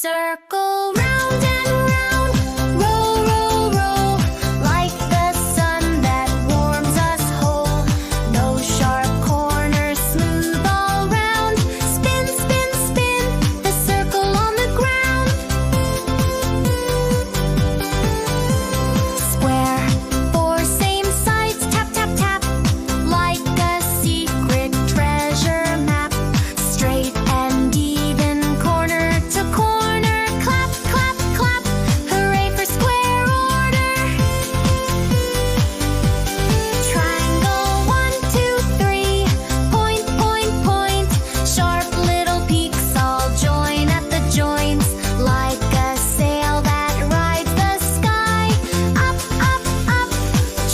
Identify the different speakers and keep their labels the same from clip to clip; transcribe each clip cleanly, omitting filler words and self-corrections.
Speaker 1: Circle round and round, roll, roll, roll, like the sun that warms us whole. No sharp corners, smooth all round. Spin, spin, spin, the circle on the ground. Square, four same sides, tap, tap, tap, like a secret treasure map. Straight and even, corner to corner, clap, clap, clap, hooray for square order. Triangle, 1, 2, 3, point, point, point, sharp little peaks all join at the joints, like a sail that rides the sky. Up, up, up,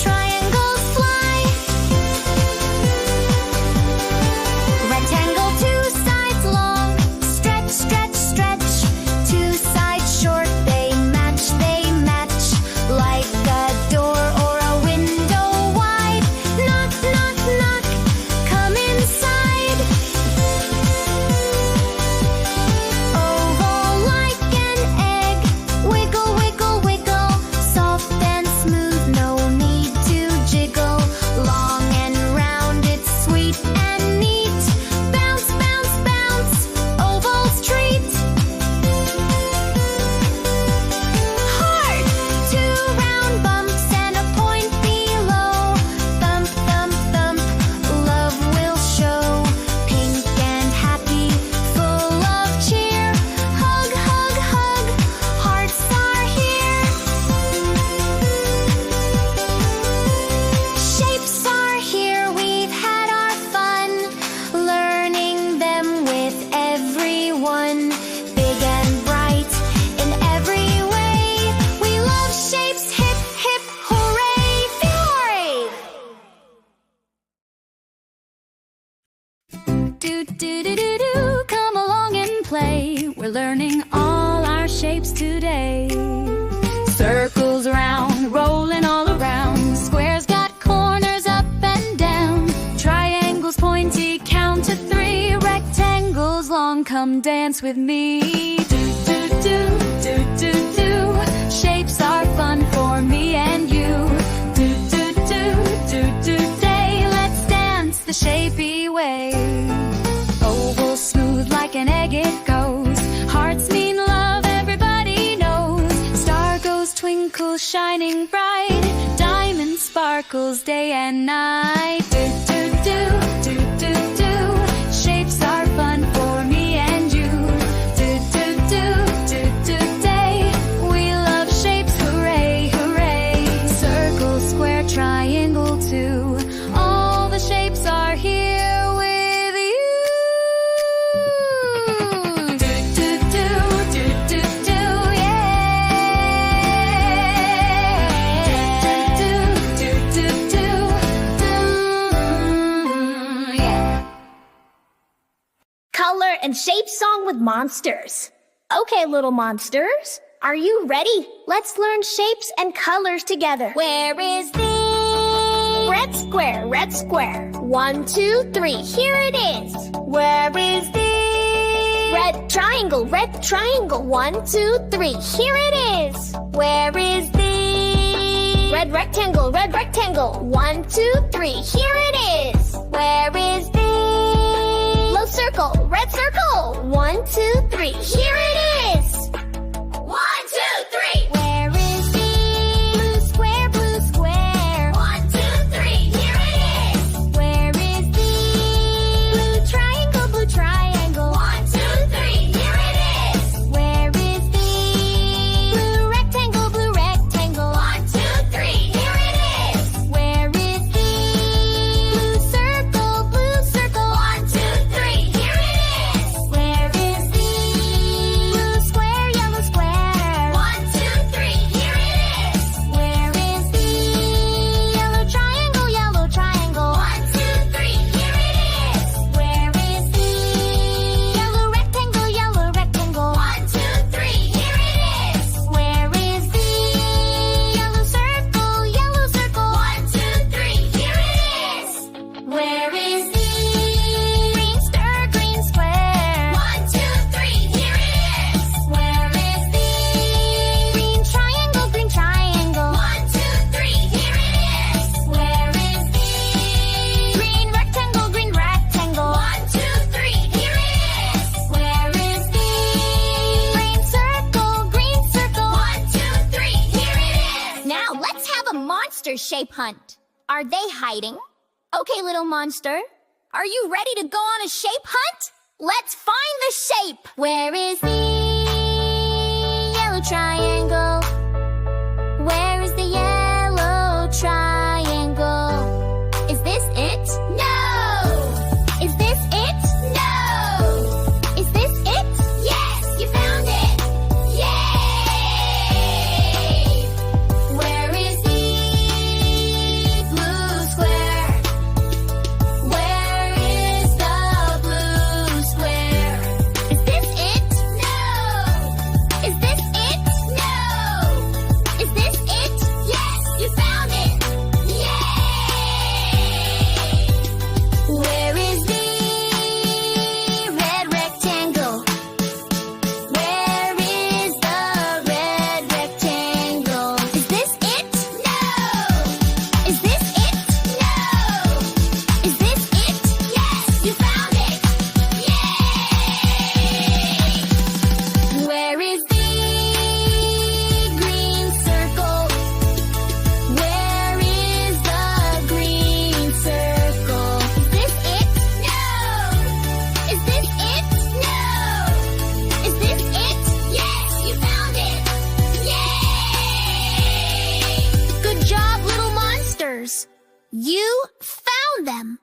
Speaker 1: triangles fly. Rectangle, two sides long, stretch, stretch, stretch. Two sides short, they match, like a door or a window wide. Knock, knock, knock, come inside. Oval like an egg, wiggle, wiggle, wiggle, soft and smooth, no need to jiggle. Long and round, it's sweet and neat. Bounce, bounce, bounce, oval's treat. Heart, two round bumps and a point below. Thump, thump, thump, love will show. Pink and happy, full of cheer. Hug, hug, hug, hearts are here. Shapes are here, we've had our fun, learning them with everyone. Big and bright in every way. We love shapes, hip, hip, hooray, feel hooray. Do, do, do, do, do, come along and play. We're learning all our shapes today. Circles round, rolling all around. Squares got corners up and down. Triangles pointy, count to 3. Rectangles long, come dance with me. Do, do, do, do, do, do. Shapes are fun for me and you. Do, do, do, do, do, day. Let's dance the shapey way. Oval smooth like an egg it goes. Hearts mean love, everybody knows. Star goes twinkle, shining bright. Diamond sparkles day and night. Do, do, do, do, do, do. Shapes are fun for me and you. Do, do, do, do, do, day. We love shapes, hooray, hooray. Circle, square, triangle too. All the shapes are here with you. Do, do, do, do, do, do, yeah. Do, do, do, do, do, yeah.
Speaker 2: Color and shape song with monsters. Okay, little monsters, are you ready? Let's learn shapes and colors together.
Speaker 1: Where is the
Speaker 2: Red square, red square. 1, 2, 3, here it is.
Speaker 1: Where is the
Speaker 2: Red triangle, 1, 2, 3, here it is.
Speaker 1: Where is the
Speaker 2: Red rectangle, 1, 2, 3, here it is.
Speaker 1: Where is the
Speaker 2: Low circle, red circle, 1, 2, 3, here it is.
Speaker 1: 1, 2, 3? Where is the
Speaker 2: Blue square,
Speaker 1: 1, 2, 3? Here it is. Where is the
Speaker 2: blue triangle,
Speaker 1: 1, 2, 3? Here it is. Where is the
Speaker 2: blue rectangle,
Speaker 1: 1, 2, 3? Here it is. Where is the
Speaker 2: blue circle,
Speaker 1: 1, 2, 3? Here it is. Where is the
Speaker 2: another shape hunt. Are they hiding? Okay, little monster. Are you ready to go on a shape hunt? Let's find the shape!
Speaker 1: Where is the yellow triangle? Where is the yellow triangle? Is this it?
Speaker 2: No!
Speaker 1: Is this it?
Speaker 2: No!
Speaker 1: Is this it?
Speaker 2: Yes, you found it! Yay!
Speaker 1: Where is the blue square? Where is the blue square? Is this it?
Speaker 2: No!
Speaker 1: Is this it?
Speaker 2: No!
Speaker 1: Is this it?
Speaker 2: Yes, you found it! Yay!
Speaker 1: Where is the red rectangle? Where is the red rectangle? Is this it?
Speaker 2: No!
Speaker 1: Is this it?
Speaker 2: No!
Speaker 1: Is this it?
Speaker 2: Yes, you found it! Yay!
Speaker 1: Where is the green circle? Where is the green circle? Is this it?
Speaker 2: No!
Speaker 1: Is this it?
Speaker 2: No!
Speaker 1: Is this it?
Speaker 2: Yes, you found it! Yay!
Speaker 1: Good job, little monsters! You found them!